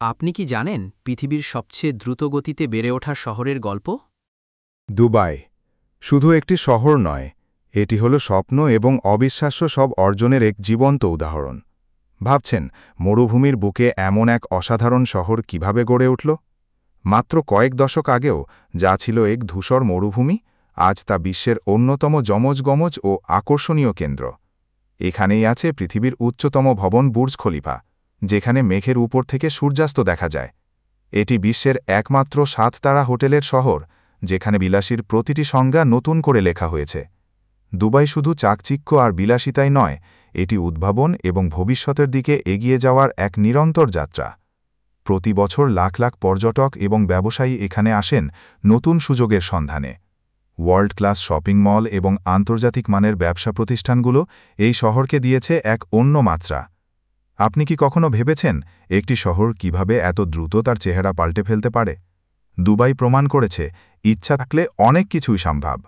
আপনি কি জানেন পৃথিবীর সবচেয়ে দ্রুত গতিতে বেড়ে ওঠা শহরের গল্প? দুবাই শুধু একটি শহর নয়, এটি হল স্বপ্ন এবং অবিশ্বাস্য সব অর্জনের এক জীবন্ত উদাহরণ। ভাবছেন, মরুভূমির বুকে এমন এক অসাধারণ শহর কিভাবে গড়ে উঠল? মাত্র কয়েক দশক আগেও যা ছিল এক ধূসর মরুভূমি, আজ তা বিশ্বের অন্যতম যমজ-গমজ ও আকর্ষণীয় কেন্দ্র। এখানেই আছে পৃথিবীর উচ্চতম ভবন বুর্জ খলিফা, যেখানে মেঘের উপর থেকে সূর্যাস্ত দেখা যায়। এটি বিশ্বের একমাত্র ৭ তারা হোটেলের শহর, যেখানে বিলাসীর প্রতিটি সংজ্ঞা নতুন করে লেখা হয়েছে। দুবাই শুধু চাকচিক্য আর বিলাসিতাই নয়, এটি উদ্ভাবন এবং ভবিষ্যতের দিকে এগিয়ে যাওয়ার এক নিরন্তর যাত্রা। প্রতি বছর লাখ লাখ পর্যটক এবং ব্যবসায়ী এখানে আসেন নতুন সুযোগের সন্ধানে। ওয়ার্ল্ড ক্লাস শপিং মল এবং আন্তর্জাতিক মানের ব্যবসা প্রতিষ্ঠানগুলো এই শহরকে দিয়েছে এক অন্য মাত্রা। আপনি কি কখনো ভেবেছেন একটি শহর কিভাবে এত দ্রুত তার চেহারা পাল্টে ফেলতে পারে? দুবাই প্রমাণ করেছে, ইচ্ছা থাকলে অনেক কিছুই সম্ভব।